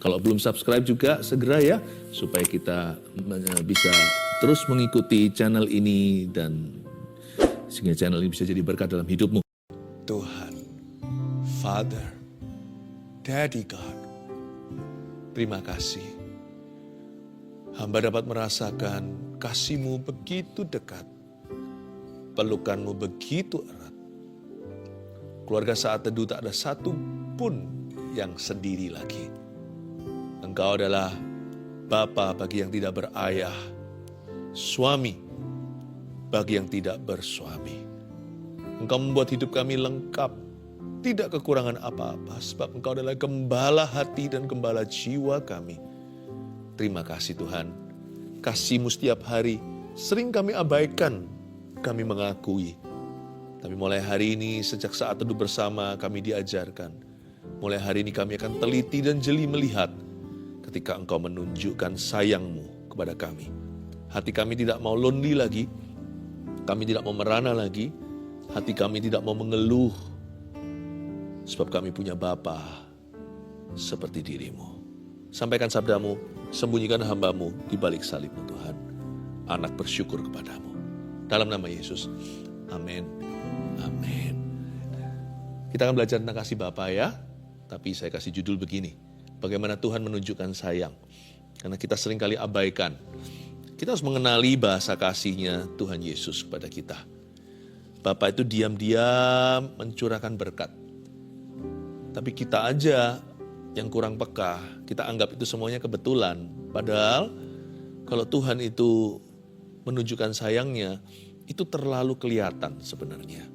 Kalau belum subscribe juga segera ya, supaya kita bisa terus mengikuti channel ini dan sehingga channel ini bisa jadi berkat dalam hidupmu. Tuhan, Father, Daddy God, terima kasih. Hamba dapat merasakan kasih-Mu begitu dekat, pelukan-Mu begitu erat. Keluarga Saat Teduh tak ada satu pun yang sendiri lagi. Engkau adalah Bapa bagi yang tidak berayah, suami bagi yang tidak bersuami. Engkau membuat hidup kami lengkap, tidak kekurangan apa-apa, sebab Engkau adalah gembala hati dan gembala jiwa kami. Terima kasih Tuhan, kasih-Mu setiap hari sering kami abaikan, kami mengakui. Tapi mulai hari ini, sejak Saat Teduh bersama kami diajarkan, mulai hari ini kami akan teliti dan jeli melihat ketika Engkau menunjukkan sayang-Mu kepada kami. Hati kami tidak mau lonely lagi, kami tidak mau merana lagi, hati kami tidak mau mengeluh, sebab kami punya Bapa seperti diri-Mu. Sampaikan sabda-Mu, sembunyikan hamba-Mu di balik salib-Mu Tuhan. Anak bersyukur kepadamu. Dalam nama Yesus, amin. Amin. Kita akan belajar tentang kasih Bapa ya, tapi saya kasih judul begini. Bagaimana Tuhan menunjukkan sayang. Karena kita seringkali abaikan. Kita harus mengenali bahasa kasih-Nya Tuhan Yesus kepada kita. Bapa itu diam-diam mencurahkan berkat. Tapi kita aja yang kurang peka. Kita anggap itu semuanya kebetulan. Padahal kalau Tuhan itu menunjukkan sayang-Nya, itu terlalu kelihatan sebenarnya.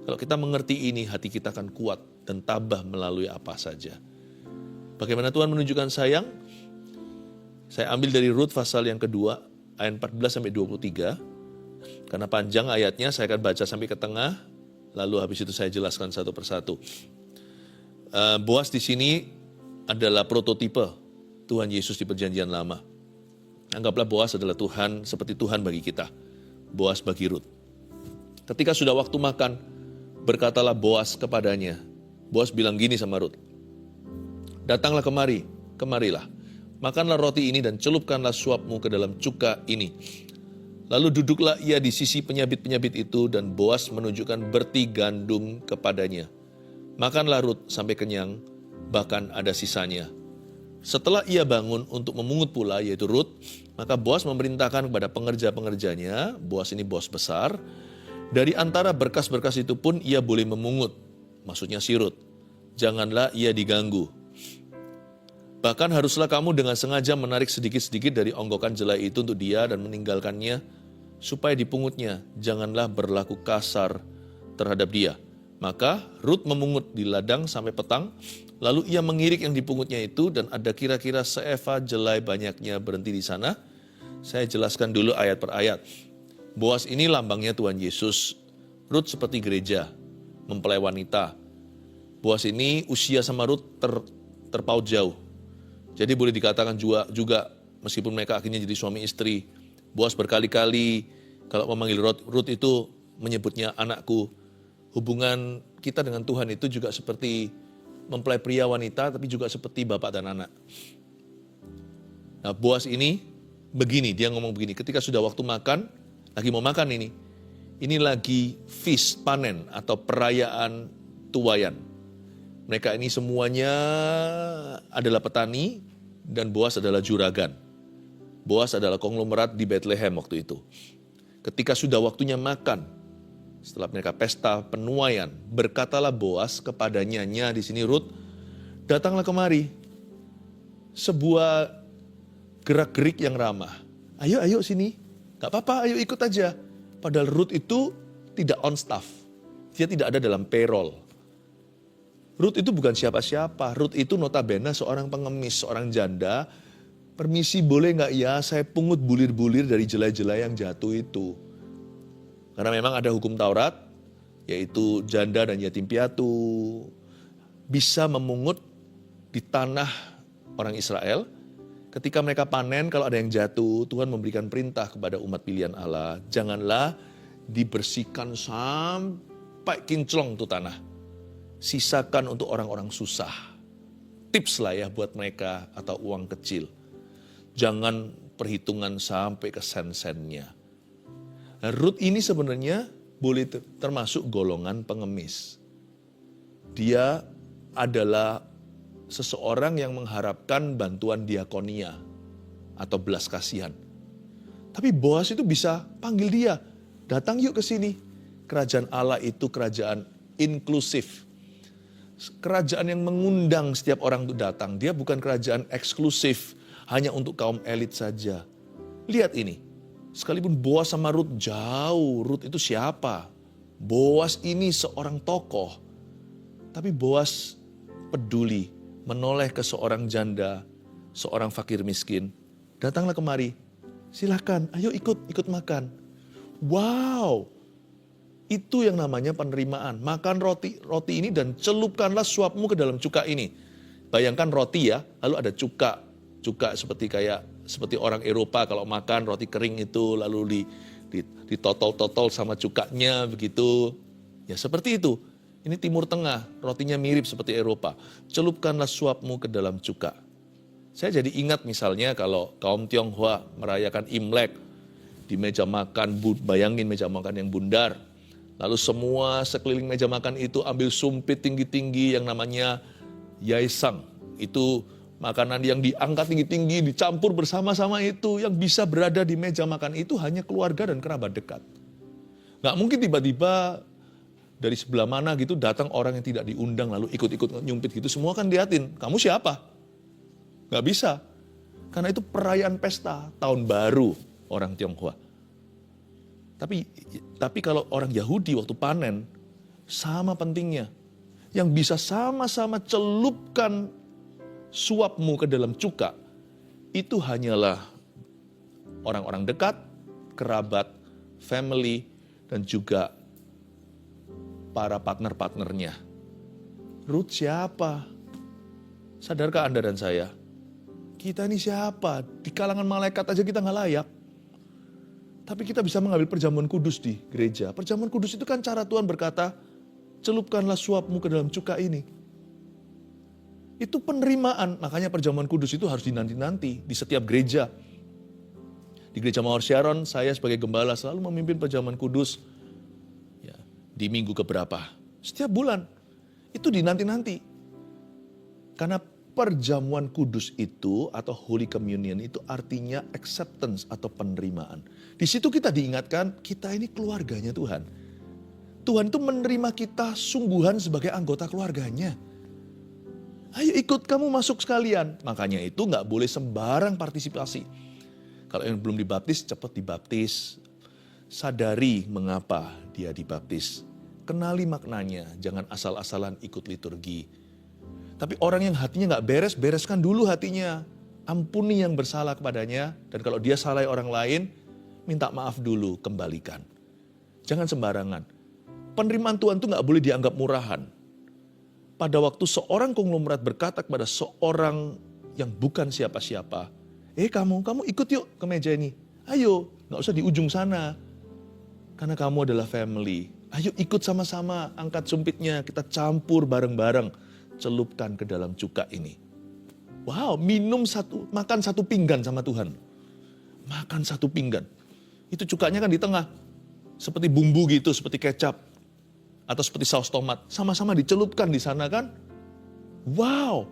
Kalau kita mengerti ini, hati kita akan kuat dan tabah melalui apa saja. Bagaimana Tuhan menunjukkan sayang? Saya ambil dari Rut pasal yang kedua, ayat 14-23. Karena panjang ayatnya, saya akan baca sampai ke tengah, lalu habis itu saya jelaskan satu persatu. Boas di sini adalah prototipe Tuhan Yesus di Perjanjian Lama. Anggaplah Boas adalah Tuhan seperti Tuhan bagi kita. Boas bagi Rut. Ketika sudah waktu makan, berkatalah Boas kepadanya. Boas bilang gini sama Rut, datanglah kemari, kemarilah. Makanlah roti ini dan celupkanlah suapmu ke dalam cuka ini. Lalu duduklah ia di sisi penyabit-penyabit itu dan Boas menunjukkan berti gandum kepadanya. Makanlah Rut sampai kenyang, bahkan ada sisanya. Setelah ia bangun untuk memungut pula, yaitu Rut, maka Boas memerintahkan kepada pengerja-pengerjanya, Boas ini bos besar, dari antara berkas-berkas itu pun ia boleh memungut, maksudnya si Rut. Janganlah ia diganggu. Bahkan haruslah kamu dengan sengaja menarik sedikit-sedikit dari onggokan jelai itu untuk dia dan meninggalkannya, supaya dipungutnya. Janganlah berlaku kasar terhadap dia. Maka Rut memungut di ladang sampai petang, lalu ia mengirik yang dipungutnya itu dan ada kira-kira seeva jelai banyaknya berhenti di sana. Saya jelaskan dulu ayat per ayat. Boas ini lambangnya Tuhan Yesus. Rut seperti gereja, mempelai wanita. Boas ini usia sama Rut terpaut jauh. Jadi boleh dikatakan juga meskipun mereka akhirnya jadi suami istri, Boas berkali-kali kalau memanggil Rut itu menyebutnya anakku. Hubungan kita dengan Tuhan itu juga seperti mempelai pria wanita, tapi juga seperti bapak dan anak. Nah, Boas ini begini, dia ngomong begini, ketika sudah waktu makan, lagi mau makan ini lagi feast, panen atau perayaan tuayan. Mereka ini semuanya adalah petani dan Boas adalah juragan. Boas adalah konglomerat di Bethlehem waktu itu. Ketika sudah waktunya makan, setelah mereka pesta penuaian, berkatalah Boas kepada nyanya di sini Rut, datanglah kemari. Sebuah gerak-gerik yang ramah. Ayo sini, gak apa-apa, ayo ikut aja. Padahal Rut itu tidak on staff. Dia tidak ada dalam payroll. Rut itu bukan siapa-siapa. Rut itu notabene seorang pengemis, seorang janda. Permisi boleh gak ya saya pungut bulir-bulir dari jelai-jelai yang jatuh itu. Karena memang ada hukum Taurat, yaitu janda dan yatim piatu bisa memungut di tanah orang Israel. Ketika mereka panen, kalau ada yang jatuh, Tuhan memberikan perintah kepada umat pilihan Allah. Janganlah dibersihkan sampai kinclong itu tanah. Sisakan untuk orang-orang susah. tips lah ya buat mereka atau uang kecil. Jangan perhitungan sampai ke sen-sennya. Nah, Ruth ini sebenarnya boleh termasuk golongan pengemis. Dia adalah seseorang yang mengharapkan bantuan diakonia atau belas kasihan. Tapi Boas itu bisa panggil dia, datang yuk ke sini. Kerajaan Allah itu kerajaan inklusif. Kerajaan yang mengundang setiap orang untuk datang. Dia bukan kerajaan eksklusif, hanya untuk kaum elit saja. Lihat ini, sekalipun Boas sama Ruth jauh, Ruth itu siapa? Boas ini seorang tokoh. Tapi Boas peduli, menoleh ke seorang janda, seorang fakir miskin. Datanglah kemari, silakan, ayo ikut makan. Wow, itu yang namanya penerimaan. Makan roti ini dan celupkanlah suapmu ke dalam cuka ini. Bayangkan roti ya, lalu ada cuka seperti orang Eropa kalau makan roti kering itu lalu ditotol-totol sama cukanya begitu. Ya seperti itu. Ini Timur Tengah, rotinya mirip seperti Eropa. Celupkanlah suapmu ke dalam cuka. Saya jadi ingat misalnya kalau kaum Tionghoa merayakan Imlek di meja makan, bayangin meja makan yang bundar. Lalu semua sekeliling meja makan itu ambil sumpit tinggi-tinggi yang namanya yaesang. Itu makanan yang diangkat tinggi-tinggi, dicampur bersama-sama itu. Yang bisa berada di meja makan itu hanya keluarga dan kerabat dekat. Nggak mungkin tiba-tiba dari sebelah mana gitu datang orang yang tidak diundang lalu ikut-ikut nyumpit gitu. Semua kan liatin, kamu siapa? Nggak bisa. Karena itu perayaan pesta tahun baru orang Tionghoa. Tapi kalau orang Yahudi waktu panen, sama pentingnya. Yang bisa sama-sama celupkan suapmu ke dalam cuka, itu hanyalah orang-orang dekat, kerabat, family, dan juga para partner-partnernya. Ruth siapa? Sadarkah Anda dan saya? Kita ini siapa? Di kalangan malaikat aja kita nggak layak. Tapi kita bisa mengambil perjamuan kudus di gereja. Perjamuan kudus itu kan cara Tuhan berkata, celupkanlah suapmu ke dalam cuka ini. Itu penerimaan, makanya perjamuan kudus itu harus dinanti-nanti di setiap gereja. Di Gereja Mawar Sharon, saya sebagai gembala selalu memimpin perjamuan kudus ya, di minggu keberapa. Setiap bulan, itu dinanti-nanti. Karena perjamuan kudus itu atau Holy Communion itu artinya acceptance atau penerimaan. Di situ kita diingatkan, kita ini keluarganya Tuhan. Tuhan itu menerima kita sungguhan sebagai anggota keluarganya. Ayo ikut, kamu masuk sekalian. Makanya itu nggak boleh sembarang partisipasi. Kalau yang belum dibaptis, cepat dibaptis. Sadari mengapa dia dibaptis. Kenali maknanya, jangan asal-asalan ikut liturgi. Tapi orang yang hatinya nggak beres, bereskan dulu hatinya. Ampuni yang bersalah kepadanya. Dan kalau dia salah orang lain, minta maaf dulu, kembalikan. Jangan sembarangan. Penerimaan Tuhan itu nggak boleh dianggap murahan. Pada waktu seorang konglomerat berkata kepada seorang yang bukan siapa-siapa, kamu ikut yuk ke meja ini. Ayo, nggak usah di ujung sana. Karena kamu adalah family. Ayo ikut sama-sama, angkat sumpitnya, kita campur bareng-bareng. Celupkan ke dalam cuka ini. Wow, makan satu pinggan sama Tuhan. Makan satu pinggan. Itu cukanya kan di tengah. Seperti bumbu gitu, seperti kecap. Atau seperti saus tomat. Sama-sama dicelupkan di sana kan. Wow,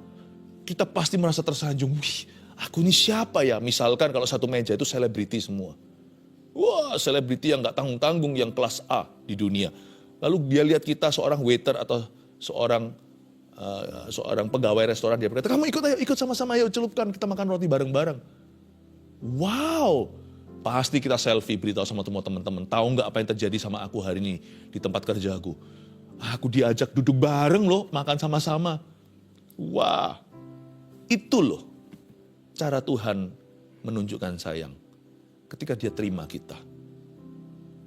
kita pasti merasa tersanjung. Wih, aku ini siapa ya? Misalkan kalau satu meja itu selebriti semua. Wah, selebriti yang gak tanggung-tanggung, yang kelas A di dunia. Lalu dia lihat kita seorang waiter atau seorang pegawai restoran, dia berkata, kamu ikut sama-sama, ayo celupkan, kita makan roti bareng-bareng. Wow, pasti kita selfie, beritahu sama teman-teman, tahu nggak apa yang terjadi sama aku hari ini di tempat kerjaku. Aku diajak duduk bareng loh, makan sama-sama. Wah, itu loh cara Tuhan menunjukkan sayang. Ketika dia terima kita.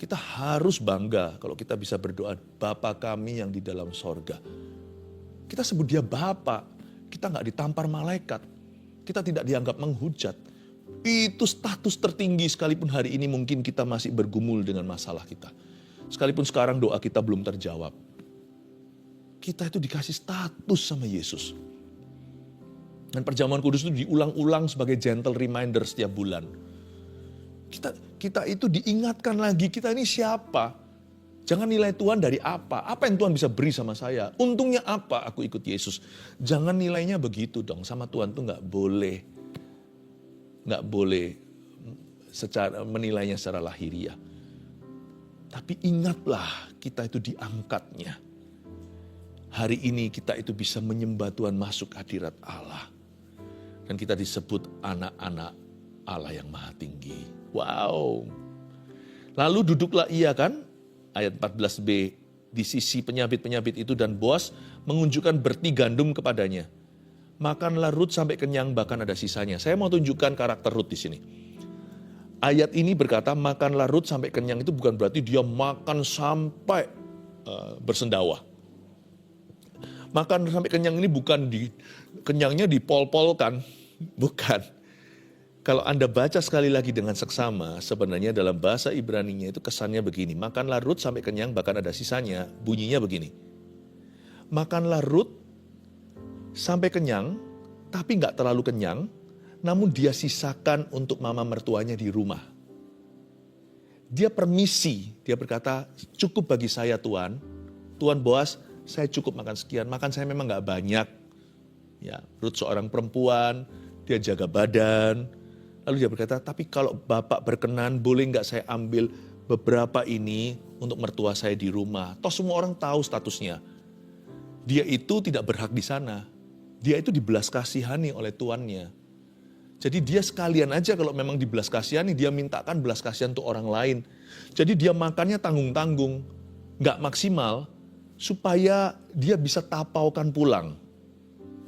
Kita harus bangga kalau kita bisa berdoa, Bapa kami yang di dalam sorga. Kita sebut dia Bapa, kita nggak ditampar malaikat, kita tidak dianggap menghujat. Itu status tertinggi sekalipun hari ini mungkin kita masih bergumul dengan masalah kita. Sekalipun sekarang doa kita belum terjawab. Kita itu dikasih status sama Yesus. Dan perjamuan kudus itu diulang-ulang sebagai gentle reminder setiap bulan. Kita itu diingatkan lagi, kita ini siapa? Jangan nilai Tuhan dari apa yang Tuhan bisa beri sama saya. Untungnya apa aku ikut Yesus. Jangan nilainya begitu dong, sama Tuhan tuh nggak boleh menilainya secara lahiriah. Tapi ingatlah kita itu diangkatnya. Hari ini kita itu bisa menyembah Tuhan, masuk hadirat Allah. Dan kita disebut anak-anak Allah yang maha tinggi. Wow. Lalu duduklah ia kan, ayat 14b, di sisi penyabit-penyabit itu, dan Boas mengunjukkan berti gandum kepadanya. Makanlah Rut sampai kenyang, bahkan ada sisanya. Saya mau tunjukkan karakter Rut di sini. Ayat ini berkata makanlah Rut sampai kenyang, itu bukan berarti dia makan sampai bersendawa. Makan sampai kenyang ini bukan kenyangnya dipol-polkan, bukan. Kalau Anda baca sekali lagi dengan seksama, sebenarnya dalam bahasa Ibraninya itu kesannya begini. Makanlah Rut sampai kenyang, bahkan ada sisanya, bunyinya begini. Makanlah Rut sampai kenyang, tapi nggak terlalu kenyang, namun dia sisakan untuk mama mertuanya di rumah. Dia permisi, dia berkata, cukup bagi saya Tuan. Tuan Boas, saya cukup makan sekian, makan saya memang nggak banyak. Ya, Rut seorang perempuan, dia jaga badan. Lalu dia berkata, tapi kalau Bapak berkenan, boleh nggak saya ambil beberapa ini untuk mertua saya di rumah. Toh semua orang tahu statusnya. Dia itu tidak berhak di sana. Dia itu dibelas kasihani oleh tuannya. Jadi dia sekalian aja kalau memang dibelas kasihani, dia mintakan belas kasihan untuk orang lain. Jadi dia makannya tanggung-tanggung, nggak maksimal, supaya dia bisa tapaukan pulang.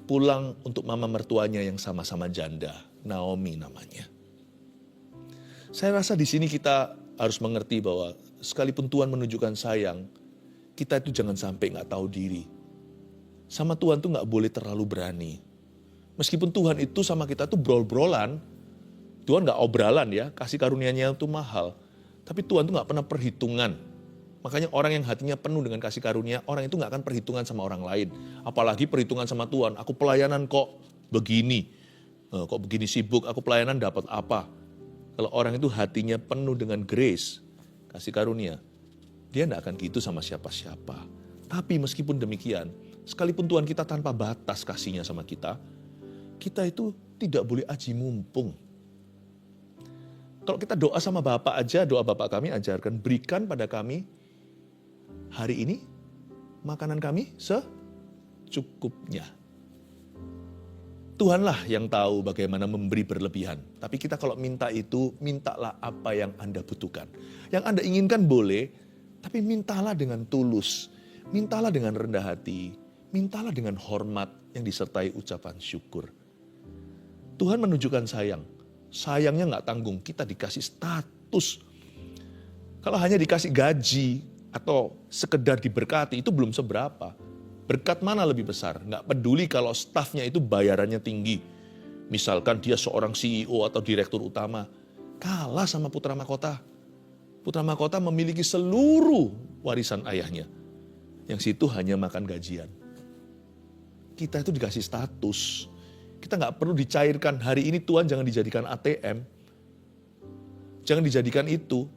Pulang untuk mama mertuanya yang sama-sama janda, Naomi namanya. Saya rasa di sini kita harus mengerti bahwa sekalipun Tuhan menunjukkan sayang, kita itu jangan sampai nggak tahu diri. Sama Tuhan tuh nggak boleh terlalu berani. Meskipun Tuhan itu sama kita tuh brol-brolan, Tuhan nggak obralan ya, kasih karunia-Nya itu mahal. Tapi Tuhan tuh nggak pernah perhitungan. Makanya orang yang hatinya penuh dengan kasih karunia, orang itu nggak akan perhitungan sama orang lain. Apalagi perhitungan sama Tuhan, aku pelayanan kok begini, kok begini sibuk, aku pelayanan dapat apa. Kalau orang itu hatinya penuh dengan grace, kasih karunia, dia nggak akan gitu sama siapa-siapa. Tapi meskipun demikian, sekalipun Tuhan kita tanpa batas kasihnya sama kita itu tidak boleh aji mumpung. Kalau kita doa sama Bapak aja, doa Bapak kami ajarkan, berikan pada kami hari ini makanan kami secukupnya. Tuhanlah yang tahu bagaimana memberi berlebihan. Tapi kita kalau minta itu, mintalah apa yang Anda butuhkan. Yang Anda inginkan boleh, tapi mintalah dengan tulus. Mintalah dengan rendah hati. Mintalah dengan hormat yang disertai ucapan syukur. Tuhan menunjukkan sayang. Sayangnya nggak tanggung, kita dikasih status. Kalau hanya dikasih gaji atau sekedar diberkati, itu belum seberapa. Berkat mana lebih besar? Nggak peduli kalau stafnya itu bayarannya tinggi. Misalkan dia seorang CEO atau direktur utama, kalah sama putra mahkota. Putra mahkota memiliki seluruh warisan ayahnya. Yang situ hanya makan gajian. Kita itu dikasih status. Kita nggak perlu dicairkan, hari ini Tuhan jangan dijadikan ATM. Jangan dijadikan itu.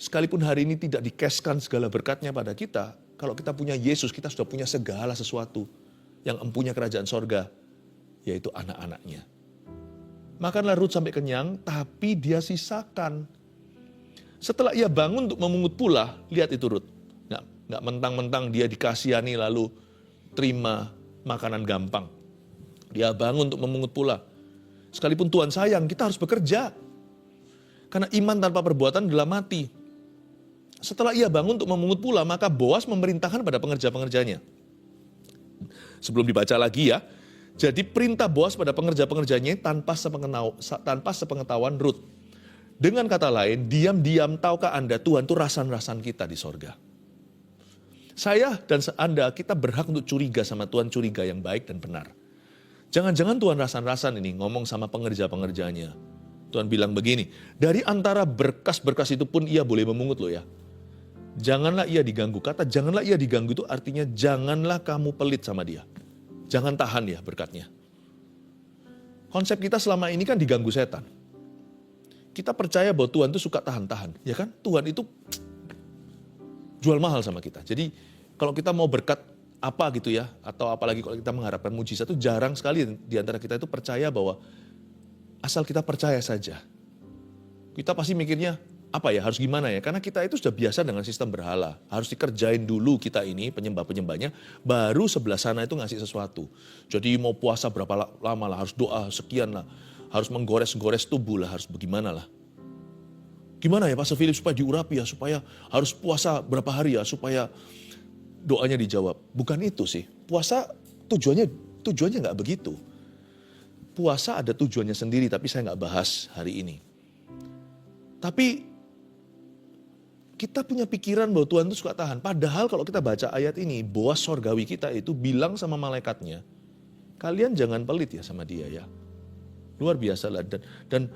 Sekalipun hari ini tidak dikeskan segala berkatnya pada kita, kalau kita punya Yesus, kita sudah punya segala sesuatu yang empunya kerajaan sorga, yaitu anak-anaknya. Makanlah Rut sampai kenyang, tapi dia sisakan. Setelah ia bangun untuk memungut pula, lihat itu Rut. Nggak mentang-mentang dia dikasihani lalu terima makanan gampang. Dia bangun untuk memungut pula. Sekalipun Tuhan sayang, kita harus bekerja. Karena iman tanpa perbuatan adalah mati. Setelah ia bangun untuk memungut pula, maka Boas memerintahkan pada pengerja-pengerjanya. Sebelum dibaca lagi ya. Jadi perintah Boas pada pengerja-pengerjanya tanpa sepengetahuan Rut. Dengan kata lain, diam-diam tahukah Anda Tuhan itu rasan-rasan kita di sorga. Saya dan Anda, kita berhak untuk curiga sama Tuhan, curiga yang baik dan benar. Jangan-jangan Tuhan rasan-rasan ini ngomong sama pengerja-pengerjanya. Tuhan bilang begini, dari antara berkas-berkas itu pun ia boleh memungut loh ya. Janganlah ia diganggu. Kata janganlah ia diganggu itu artinya janganlah kamu pelit sama dia. Jangan tahan ya berkatnya. Konsep kita selama ini kan diganggu setan. Kita percaya bahwa Tuhan itu suka tahan-tahan, ya kan? Tuhan itu jual mahal sama kita. Jadi kalau kita mau berkat apa gitu ya, atau apalagi kalau kita mengharapkan mujizat, itu jarang sekali di antara kita itu percaya bahwa asal kita percaya saja. Kita pasti mikirnya, apa ya, harus gimana ya? Karena kita itu sudah biasa dengan sistem berhala. Harus dikerjain dulu kita ini, penyembah-penyembahnya, baru sebelah sana itu ngasih sesuatu. Jadi mau puasa berapa lama lah, harus doa sekian lah, harus menggores-gores tubuh lah, harus bagaimana lah. Gimana ya Pastor Philip supaya diurapi ya, supaya harus puasa berapa hari ya, supaya doanya dijawab. Bukan itu sih, puasa tujuannya nggak begitu. Puasa ada tujuannya sendiri, tapi saya nggak bahas hari ini. Tapi kita punya pikiran bahwa Tuhan itu suka tahan. Padahal kalau kita baca ayat ini, Boas sorgawi kita itu bilang sama malaikatnya, kalian jangan pelit ya sama dia ya. Luar biasa lah. Dan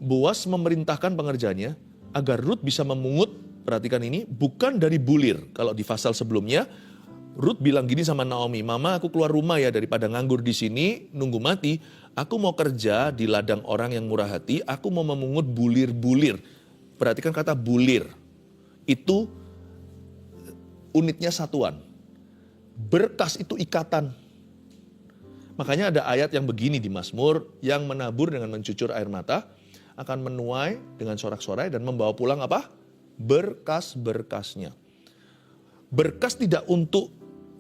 Boas memerintahkan pengerjanya agar Rut bisa memungut, perhatikan ini, bukan dari bulir. Kalau di pasal sebelumnya, Rut bilang gini sama Naomi, Mama aku keluar rumah ya daripada nganggur di sini, nunggu mati. Aku mau kerja di ladang orang yang murah hati, aku mau memungut bulir-bulir. Perhatikan kata bulir. Itu unitnya satuan. Berkas itu ikatan. Makanya ada ayat yang begini di Mazmur, yang menabur dengan mencucur air mata, akan menuai dengan sorak-sorai dan membawa pulang apa? Berkas-berkasnya. Berkas tidak untuk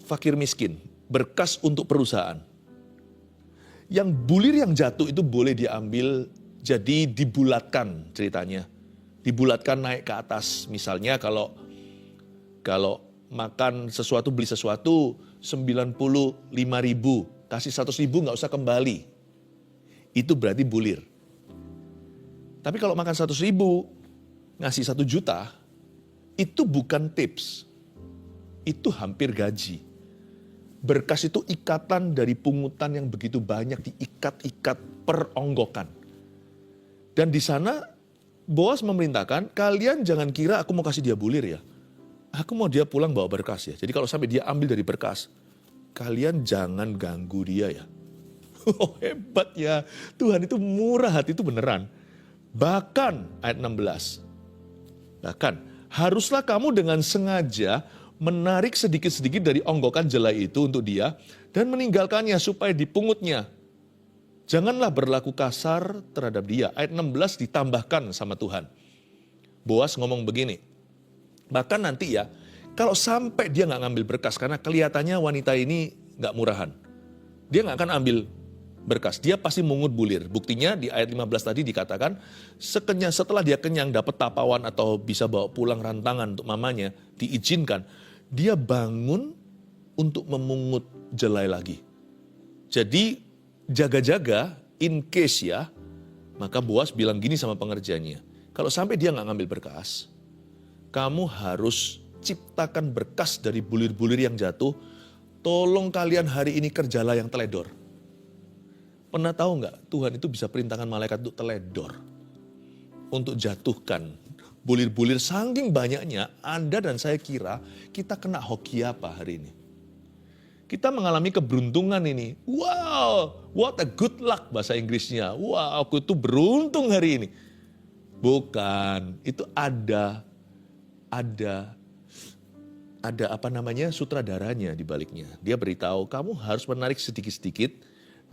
fakir miskin, berkas untuk perusahaan. Yang bulir yang jatuh itu boleh diambil, jadi dibulatkan ceritanya. Dibulatkan naik ke atas. Misalnya kalau makan sesuatu, beli sesuatu 95.000, kasih 100.000 nggak usah kembali. Itu berarti bulir. Tapi kalau makan 100.000, ngasih 1 juta, itu bukan tips. Itu hampir gaji. Berkas itu ikatan dari pungutan yang begitu banyak, diikat-ikat peronggokan. Dan di sana Boas memerintahkan, kalian jangan kira aku mau kasih dia bulir ya. Aku mau dia pulang bawa berkas ya. Jadi kalau sampai dia ambil dari berkas, kalian jangan ganggu dia ya. Oh hebat ya, Tuhan itu murah hati itu beneran. Bahkan ayat 16, bahkan haruslah kamu dengan sengaja menarik sedikit-sedikit dari onggokan jelai itu untuk dia dan meninggalkannya supaya dipungutnya. Janganlah berlaku kasar terhadap dia. Ayat 16 ditambahkan sama Tuhan. Boas ngomong begini, bahkan nanti ya, kalau sampai dia nggak ngambil berkas, karena kelihatannya wanita ini nggak murahan. Dia nggak akan ambil berkas, dia pasti mungut bulir. Buktinya di ayat 15 tadi dikatakan, setelah dia kenyang dapat tapawan atau bisa bawa pulang rantangan untuk mamanya, diizinkan. Dia bangun untuk memungut jelai lagi. Jadi jaga-jaga in case ya, maka Boas bilang gini sama pengerjanya, kalau sampai dia nggak ngambil berkas, kamu harus ciptakan berkas dari bulir-bulir yang jatuh, tolong kalian hari ini kerjalah yang teledor. Pernah tahu nggak Tuhan itu bisa perintahkan malaikat untuk teledor, untuk jatuhkan bulir-bulir saking banyaknya. Anda dan saya kira kita kena hoki apa hari ini? Kita mengalami keberuntungan ini. Wow, what a good luck bahasa Inggrisnya. Wow, aku itu beruntung hari ini. Bukan, itu ada apa namanya, sutradaranya di baliknya. Dia beritahu, kamu harus menarik sedikit-sedikit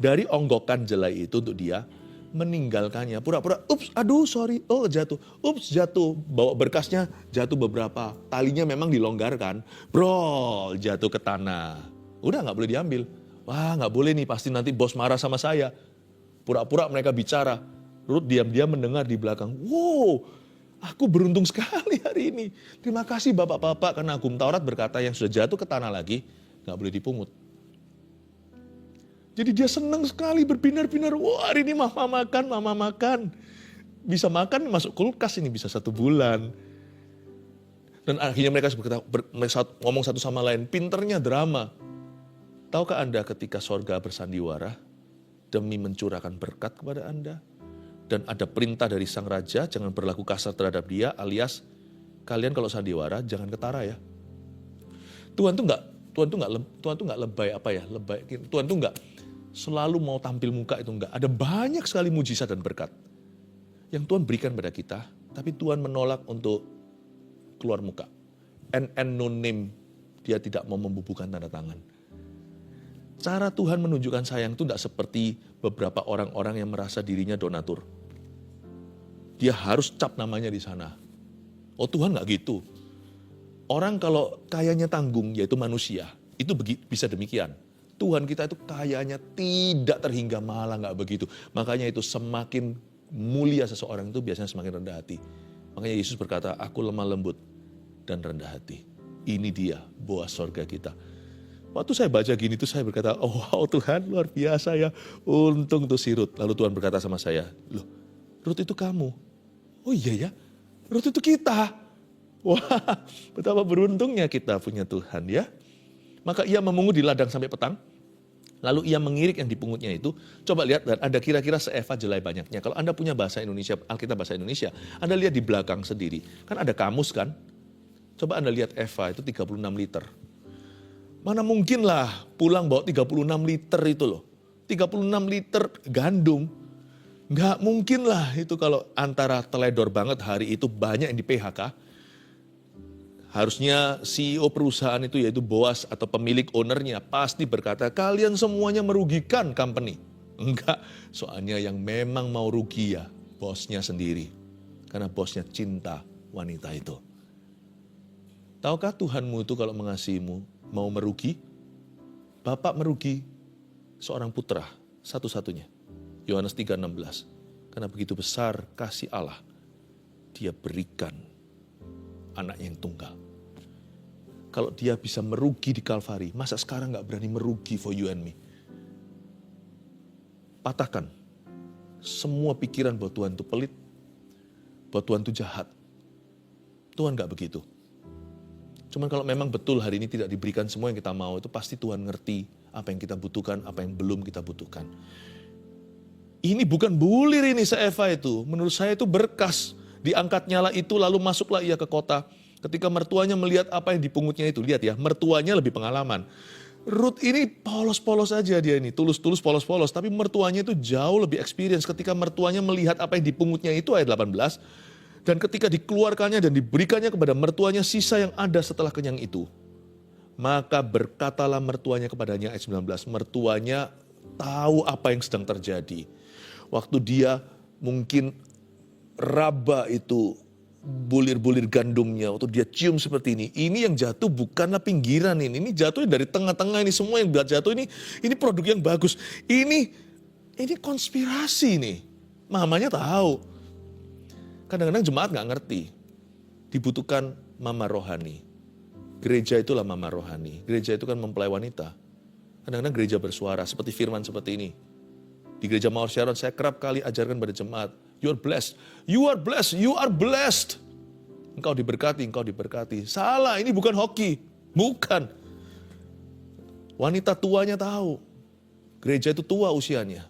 dari onggokan jelai itu untuk dia meninggalkannya. Pura-pura, ups, aduh sorry, oh jatuh, ups jatuh. Bawa berkasnya jatuh beberapa, talinya memang dilonggarkan, bro jatuh ke tanah. Udah gak boleh diambil. Wah gak boleh nih, pasti nanti bos marah sama saya. Pura-pura mereka bicara, Ruth diam-diam mendengar di belakang. Wow, aku beruntung sekali hari ini. Terima kasih bapak-bapak, karena Hukum Taurat berkata yang sudah jatuh ke tanah lagi, gak boleh dipungut. Jadi dia senang sekali berbinar-binar. Wah hari ini mama makan. Bisa makan masuk kulkas ini bisa 1 bulan. Dan akhirnya mereka ngomong satu sama lain, pinternya drama. Tahukah Anda ketika sorga bersandiwara demi mencurahkan berkat kepada Anda? Dan ada perintah dari sang raja, jangan berlaku kasar terhadap dia, alias kalian kalau sandiwara jangan ketara ya. Tuhan tuh nggak lebay apa ya, lebay. Tuhan tuh nggak selalu mau tampil muka itu enggak. Ada banyak sekali mujizat dan berkat yang Tuhan berikan pada kita, tapi Tuhan menolak untuk keluar muka. No name, dia tidak mau membubuhkan tanda tangan. Cara Tuhan menunjukkan sayang itu tidak seperti beberapa orang-orang yang merasa dirinya donatur. Dia harus cap namanya di sana. Oh Tuhan nggak gitu. Orang kalau kayanya tanggung, yaitu manusia, itu bisa demikian. Tuhan kita itu kayanya tidak terhingga, malah nggak begitu. Makanya itu semakin mulia seseorang itu biasanya semakin rendah hati. Makanya Yesus berkata, aku lemah lembut dan rendah hati. Ini dia Boas sorga kita. Waktu saya baca gini tuh saya berkata, oh wow Tuhan luar biasa ya. Untung tuh si Ruth. Lalu Tuhan berkata sama saya, loh Ruth itu kamu. Oh iya ya, Ruth itu kita. Wah betapa beruntungnya kita punya Tuhan ya. Maka ia memungut di ladang sampai petang. Lalu ia mengirik yang dipungutnya itu. Coba lihat, dan ada kira-kira seeva jelai banyaknya. Kalau Anda punya bahasa Indonesia, Alkitab bahasa Indonesia, Anda lihat di belakang sendiri. Kan ada kamus kan? Coba Anda lihat eva itu 36 liter. Mana mungkin lah pulang bawa 36 liter itu loh. 36 liter gandum. Nggak mungkin lah itu kalau antara teledor banget hari itu banyak yang di PHK. Harusnya CEO perusahaan itu yaitu Boas atau pemilik ownernya pasti berkata, kalian semuanya merugikan company. Enggak, soalnya yang memang mau rugi ya bosnya sendiri. Karena bosnya cinta wanita itu. Tahukah Tuhanmu itu kalau mengasihimu mau merugi? Bapak merugi seorang putra satu-satunya. Yohanes 3:16. Karena begitu besar kasih Allah, dia berikan anaknya yang tunggal. Kalau dia bisa merugi di Kalvari, masa sekarang gak berani merugi for you and me? Patahkan semua pikiran bahwa Tuhan itu pelit, bahwa Tuhan itu jahat. Tuhan gak begitu. Cuman kalau memang betul hari ini tidak diberikan semua yang kita mau, itu pasti Tuhan ngerti apa yang kita butuhkan, apa yang belum kita butuhkan. Ini bukan bulir ini seeva itu. Menurut saya itu berkas. Diangkatnya lah itu lalu masuklah ia ke kota. Ketika mertuanya melihat apa yang dipungutnya itu. Lihat ya, mertuanya lebih pengalaman. Ruth ini polos-polos aja dia ini. Tulus-tulus polos-polos. Tapi mertuanya itu jauh lebih experience. Ketika mertuanya melihat apa yang dipungutnya itu ayat 18. Dan ketika dikeluarkannya dan diberikannya kepada mertuanya sisa yang ada setelah kenyang itu. Maka berkatalah mertuanya kepadanya ayat 19. Mertuanya tahu apa yang sedang terjadi. Waktu dia mungkin raba itu bulir-bulir gandumnya. Waktu dia cium seperti ini yang jatuh bukanlah pinggiran ini jatuhnya dari tengah-tengah ini. Semua yang jatuh ini produk yang bagus. Ini konspirasi nih. Mamanya tahu. Kadang-kadang jemaat gak ngerti. Dibutuhkan mama rohani. Gereja itulah mama rohani. Gereja itu kan mempelai wanita. Kadang-kadang gereja bersuara seperti firman seperti ini. Di gereja Mawar Sharon saya kerap kali ajarkan pada jemaat. You are blessed. You are blessed. You are blessed. Engkau diberkati, engkau diberkati. Salah, ini bukan hoki. Bukan. Wanita tuanya tahu. Gereja itu tua usianya.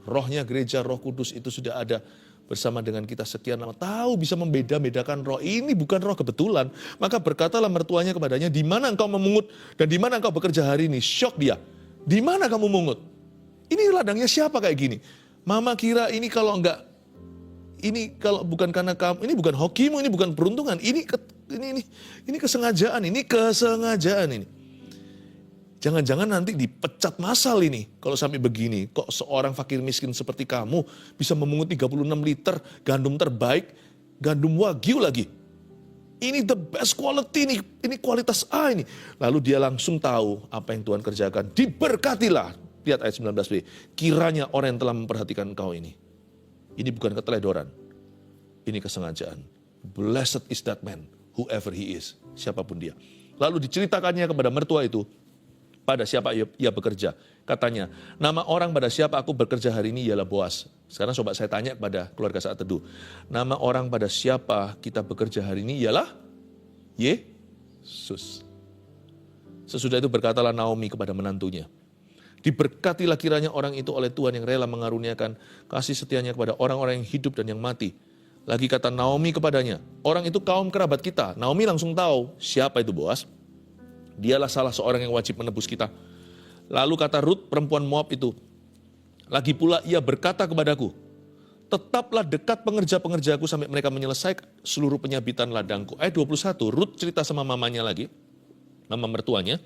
Rohnya gereja, Roh Kudus itu sudah ada bersama dengan kita sekian lama. Tahu bisa membeda-bedakan roh. Ini bukan roh kebetulan. Maka berkatalah mertuanya kepadanya, di mana engkau memungut dan di mana engkau bekerja hari ini? Syok dia. Di mana kamu mungut? Ini ladangnya siapa kayak gini? Mama kira ini kalau enggak, ini kalau bukan karena kamu, ini bukan hokimu, ini bukan peruntungan, ini kesengajaan, ini kesengajaan ini. Jangan-jangan nanti dipecat massal ini kalau sampai begini. Kok seorang fakir miskin seperti kamu bisa memungut 36 liter gandum terbaik, gandum wagyu lagi. Ini the best quality, ini kualitas A ini. Lalu dia langsung tahu apa yang Tuhan kerjakan. Diberkatilah. Lihat ayat 19b. Kiranya orang yang telah memperhatikan engkau ini. Ini bukan keteledoran. Ini kesengajaan. Blessed is that man, whoever he is. Siapapun dia. Lalu diceritakannya kepada mertua itu. Pada siapa ia bekerja. Katanya, nama orang pada siapa aku bekerja hari ini ialah Boas. Sekarang coba saya tanya kepada keluarga Saat Teduh. Nama orang pada siapa kita bekerja hari ini ialah Yesus. Sesudah itu berkatalah Naomi kepada menantunya. Diberkatilah kiranya orang itu oleh Tuhan yang rela mengaruniakan kasih setianya kepada orang-orang yang hidup dan yang mati. Lagi kata Naomi kepadanya, orang itu kaum kerabat kita. Naomi langsung tahu siapa itu Boas. Dialah salah seorang yang wajib menebus kita. Lalu kata Rut, perempuan Moab itu, lagi pula ia berkata kepadaku, tetaplah dekat pengerja-pengerjaku sampai mereka menyelesaikan seluruh penyabitan ladangku. Ayat 21, Rut cerita sama mamanya lagi, mama mertuanya.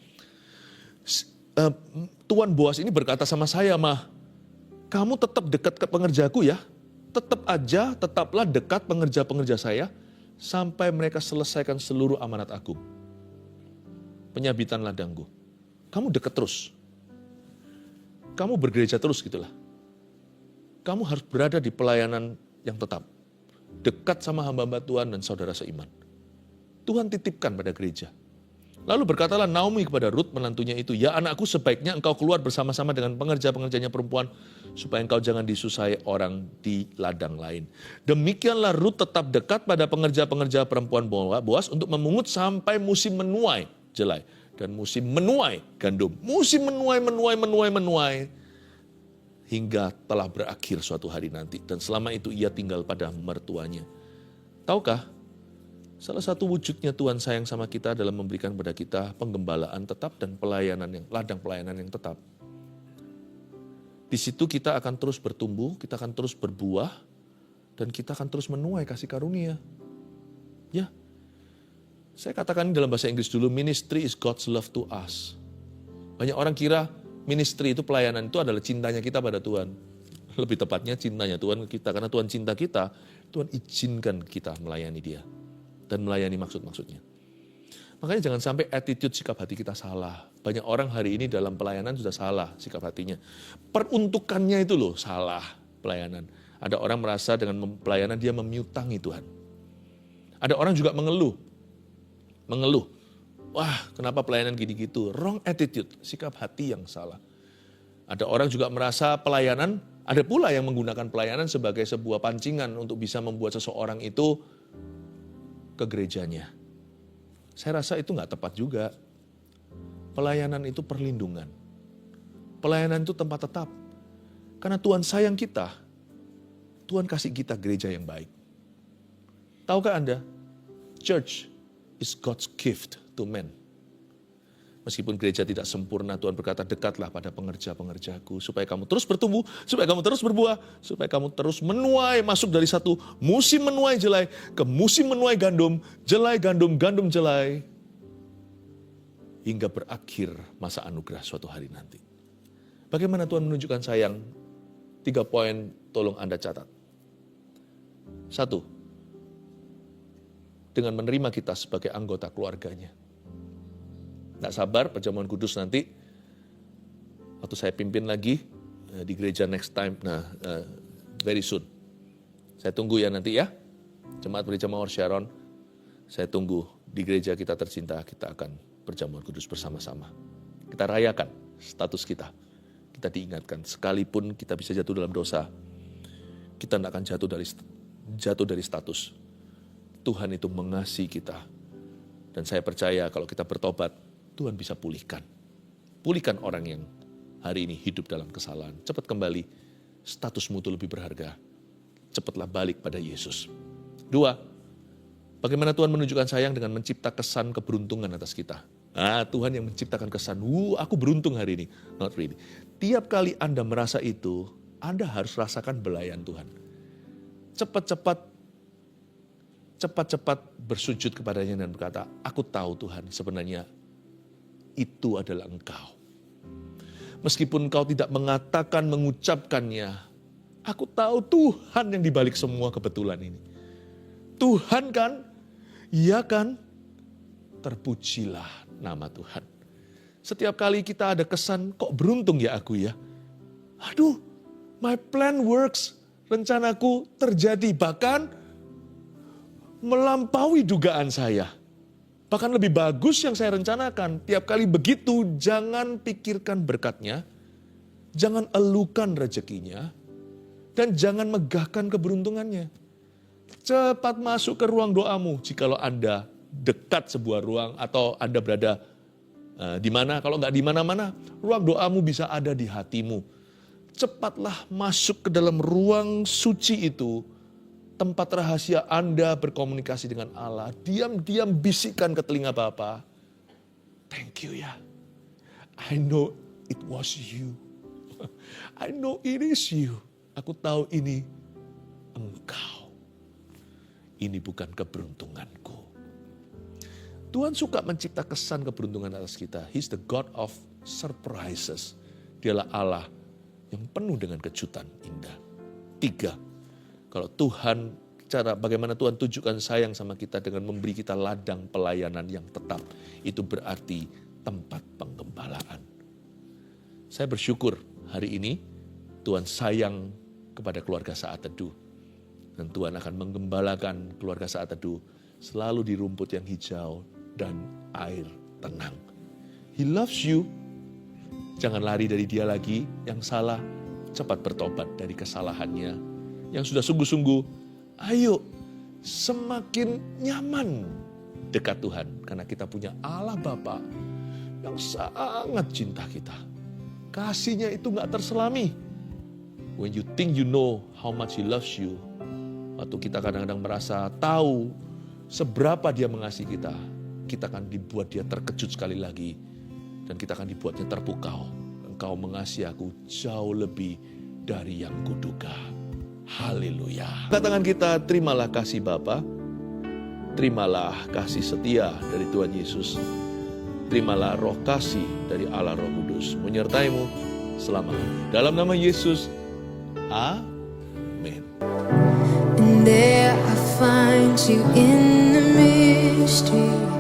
Tuan Boas ini berkata sama saya, Mah, kamu tetap dekat ke pengerjaku ya. Tetaplah dekat pengerja-pengerja saya sampai mereka selesaikan seluruh amanat agung. Penyabitan ladangku. Kamu dekat terus. Kamu bergereja terus gitulah. Kamu harus berada di pelayanan yang tetap. Dekat sama hamba-hamba Tuhan dan saudara seiman. Tuhan titipkan pada gereja. Lalu berkatalah Naomi kepada Rut menantunya itu, ya anakku sebaiknya engkau keluar bersama-sama dengan pengerja-pengerjanya perempuan, supaya engkau jangan disusahi orang di ladang lain. Demikianlah Rut tetap dekat pada pengerja-pengerja perempuan Boas untuk memungut sampai musim menuai jelai. Dan musim menuai gandum. Musim menuai. Hingga telah berakhir suatu hari nanti. Dan selama itu ia tinggal pada mertuanya. Tahukah, salah satu wujudnya Tuhan sayang sama kita adalah memberikan kepada kita penggembalaan tetap dan ladang pelayanan yang tetap. Di situ kita akan terus bertumbuh, kita akan terus berbuah, dan kita akan terus menuai kasih karunia. Ya, saya katakan dalam bahasa Inggris dulu, ministry is God's love to us. Banyak orang kira ministry itu, pelayanan itu adalah cintanya kita pada Tuhan. Lebih tepatnya cintanya Tuhan ke kita. Karena Tuhan cinta kita, Tuhan izinkan kita melayani Dia. Dan melayani maksud-maksudnya. Makanya jangan sampai attitude sikap hati kita salah. Banyak orang hari ini dalam pelayanan sudah salah sikap hatinya. Peruntukannya itu loh salah pelayanan. Ada orang merasa dengan pelayanan dia memiutangi Tuhan. Ada orang juga mengeluh. Wah, kenapa pelayanan gini-gitu? Wrong attitude, sikap hati yang salah. Ada orang juga merasa pelayanan, ada pula yang menggunakan pelayanan sebagai sebuah pancingan untuk bisa membuat seseorang itu ke gerejanya. Saya rasa itu nggak tepat juga. Pelayanan itu perlindungan. Pelayanan itu tempat tetap. Karena Tuhan sayang kita, Tuhan kasih kita gereja yang baik. Tahukah Anda, church is God's gift to men. Meskipun gereja tidak sempurna, Tuhan berkata, dekatlah pada pengerja-pengerjaku, supaya kamu terus bertumbuh, supaya kamu terus berbuah, supaya kamu terus menuai, masuk dari satu musim menuai jelai, ke musim menuai gandum, jelai gandum, gandum jelai, hingga berakhir masa anugerah suatu hari nanti. Bagaimana Tuhan menunjukkan sayang? 3 poin tolong Anda catat. 1, dengan menerima kita sebagai anggota keluarganya. Nggak sabar perjamuan kudus nanti, waktu saya pimpin lagi di gereja next time, very soon. Saya tunggu ya nanti ya, Jemaat Gereja Mawar Sharon, saya tunggu di gereja kita tercinta, kita akan perjamuan kudus bersama-sama. Kita rayakan status kita, kita diingatkan, sekalipun kita bisa jatuh dalam dosa, kita tidak akan jatuh dari status. Tuhan itu mengasihi kita. Dan saya percaya kalau kita bertobat, Tuhan bisa pulihkan. Pulihkan orang yang hari ini hidup dalam kesalahan. Cepat kembali, statusmu itu lebih berharga. Cepatlah balik pada Yesus. 2, bagaimana Tuhan menunjukkan sayang dengan mencipta kesan keberuntungan atas kita. Tuhan yang menciptakan kesan, aku beruntung hari ini. Not really. Tiap kali Anda merasa itu, Anda harus rasakan belayan Tuhan. Cepat-cepat bersujud kepadanya dan berkata, aku tahu Tuhan sebenarnya itu adalah Engkau. Meskipun Engkau tidak mengucapkannya, aku tahu Tuhan yang dibalik semua kebetulan ini. Tuhan kan? Iya kan? Terpujilah nama Tuhan. Setiap kali kita ada kesan, kok beruntung ya aku ya? Aduh, my plan works. Rencanaku terjadi, bahkan melampaui dugaan saya. Bahkan lebih bagus yang saya rencanakan. Tiap kali begitu, jangan pikirkan berkatnya, jangan elukan rezekinya, dan jangan megahkan keberuntungannya. Cepat masuk ke ruang doamu jikalau Anda dekat sebuah ruang atau Anda berada di mana. Kalau nggak di mana-mana, ruang doamu bisa ada di hatimu. Cepatlah masuk ke dalam ruang suci itu, tempat rahasia Anda berkomunikasi dengan Allah. Diam-diam bisikkan ke telinga Bapa, thank you ya. I know it was you. I know it is you. Aku tahu ini engkau. Ini bukan keberuntunganku. Tuhan suka mencipta kesan keberuntungan atas kita. He's the God of surprises. Dialah Allah yang penuh dengan kejutan indah. 3, kalau Tuhan, bagaimana Tuhan tunjukkan sayang sama kita dengan memberi kita ladang pelayanan yang tetap. Itu berarti tempat penggembalaan. Saya bersyukur hari ini Tuhan sayang kepada keluarga Saat Teduh. Dan Tuhan akan menggembalakan keluarga Saat Teduh selalu di rumput yang hijau dan air tenang. He loves you. Jangan lari dari dia lagi. Yang salah, cepat bertobat dari kesalahannya. Yang sudah sungguh-sungguh, ayo semakin nyaman dekat Tuhan. Karena kita punya Allah Bapa yang sangat cinta kita. Kasihnya itu gak terselami. When you think you know how much He loves you, waktu kita kadang-kadang merasa tahu seberapa dia mengasihi kita, kita akan dibuat dia terkejut sekali lagi. Dan kita akan dibuatnya terpukau. Engkau mengasihi aku jauh lebih dari yang kuduga. Haleluya. Katakan kita, terimalah kasih Bapa. Terimalah kasih setia dari Tuhan Yesus. Terimalah roh kasih dari Allah Roh Kudus menyertaimu selamanya. Dalam nama Yesus, amin. And there I find you in the mystery.